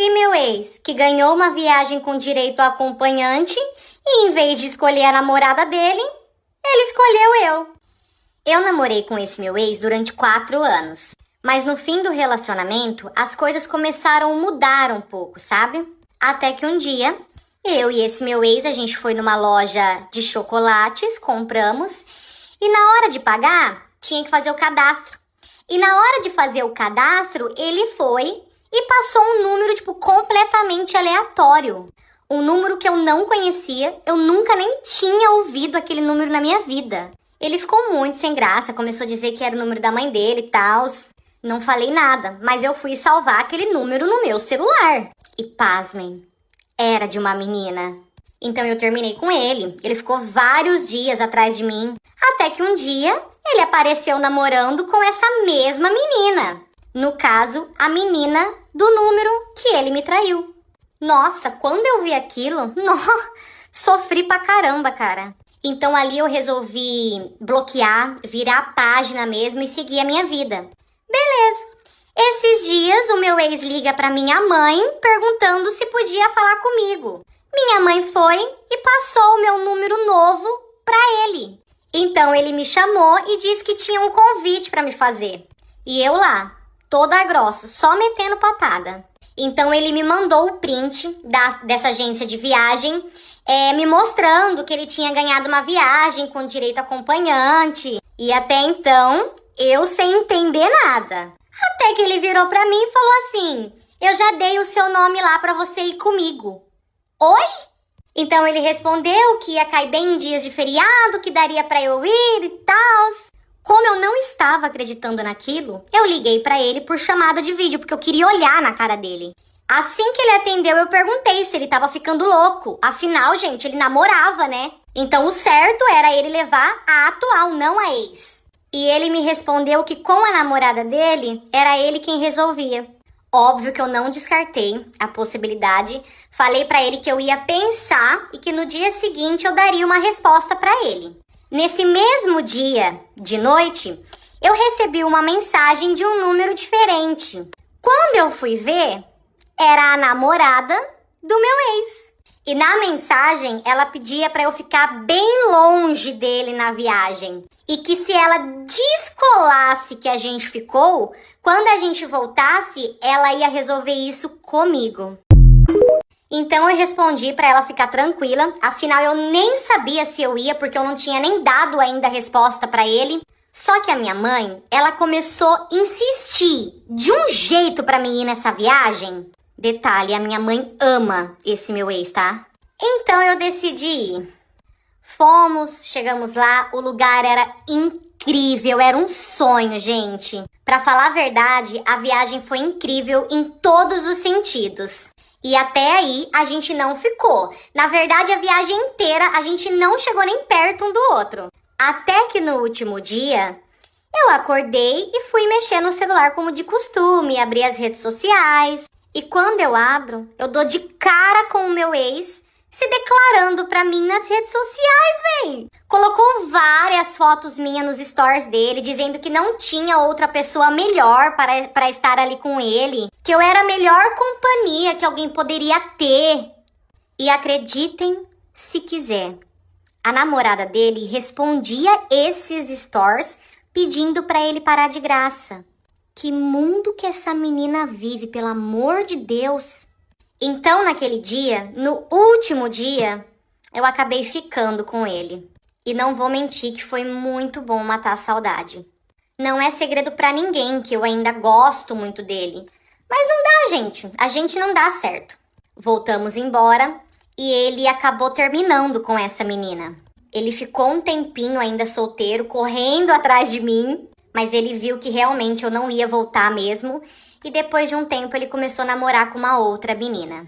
E meu ex, que ganhou uma viagem com direito a acompanhante e em vez de escolher a namorada dele, ele escolheu eu. Eu namorei com esse meu ex durante 4 anos. Mas no fim do relacionamento, as coisas começaram a mudar um pouco, sabe? Até que um dia, eu e esse meu ex, a gente foi numa loja de chocolates, compramos, e na hora de pagar, tinha que fazer o cadastro. E na hora de fazer o cadastro, ele foi e passou um número, completamente aleatório. Um número que eu não conhecia, eu nunca nem tinha ouvido aquele número na minha vida. Ele ficou muito sem graça, começou a dizer que era o número da mãe dele e tal. Não falei nada, mas eu fui salvar aquele número no meu celular. E pasmem, era de uma menina. Então eu terminei com ele. Ele ficou vários dias atrás de mim. Até que um dia, ele apareceu namorando com essa mesma menina. No caso, a menina do número que ele me traiu. Nossa, quando eu vi aquilo, sofri pra caramba, cara. Então ali eu resolvi bloquear, virar a página mesmo e seguir a minha vida. Beleza. Esses dias o meu ex liga pra minha mãe perguntando se podia falar comigo. Minha mãe foi e passou o meu número novo pra ele. Então ele me chamou e disse que tinha um convite pra me fazer. E eu lá, toda grossa, só metendo patada. Então ele me mandou o print dessa agência de viagem, me mostrando que ele tinha ganhado uma viagem com direito a acompanhante. E até então, eu sem entender nada. Até que ele virou pra mim e falou assim: eu já dei o seu nome lá pra você ir comigo. Oi? Então ele respondeu que ia cair bem em dias de feriado, que daria pra eu ir e tal. Como eu não estava acreditando naquilo, eu liguei pra ele por chamada de vídeo, porque eu queria olhar na cara dele. Assim que ele atendeu, eu perguntei se ele tava ficando louco. Afinal, gente, ele namorava, né? Então o certo era ele levar a atual, não a ex. E ele me respondeu que com a namorada dele, era ele quem resolvia. Óbvio que eu não descartei a possibilidade. Falei pra ele que eu ia pensar e que no dia seguinte eu daria uma resposta pra ele. Nesse mesmo dia, de noite, eu recebi uma mensagem de um número diferente. Quando eu fui ver, era a namorada do meu ex. E na mensagem, ela pedia para eu ficar bem longe dele na viagem. E que se ela descolasse que a gente ficou, quando a gente voltasse, ela ia resolver isso comigo. Então eu respondi para ela ficar tranquila, afinal eu nem sabia se eu ia porque eu não tinha nem dado ainda a resposta para ele. Só que a minha mãe, ela começou a insistir de um jeito para mim ir nessa viagem. Detalhe, a minha mãe ama esse meu ex, tá? Então eu decidi ir. Fomos, chegamos lá, o lugar era incrível, era um sonho, gente. Para falar a verdade, a viagem foi incrível em todos os sentidos. E até aí, a gente não ficou. Na verdade, a viagem inteira, a gente não chegou nem perto um do outro. Até que no último dia, eu acordei e fui mexer no celular como de costume, abri as redes sociais. E quando eu abro, eu dou de cara com o meu ex, se declarando pra mim nas redes sociais, véi. Colocou várias fotos minhas nos stories dele, dizendo que não tinha outra pessoa melhor para estar ali com ele, que eu era a melhor companhia que alguém poderia ter. E acreditem se quiser, a namorada dele respondia esses stories pedindo para ele parar de graça. Que mundo que essa menina vive, pelo amor de Deus! Então, naquele dia, no último dia, eu acabei ficando com ele. E não vou mentir que foi muito bom matar a saudade. Não é segredo pra ninguém que eu ainda gosto muito dele. Mas não dá, gente. A gente não dá certo. Voltamos embora e ele acabou terminando com essa menina. Ele ficou um tempinho ainda solteiro, correndo atrás de mim. Mas ele viu que realmente eu não ia voltar mesmo. E depois de um tempo ele começou a namorar com uma outra menina.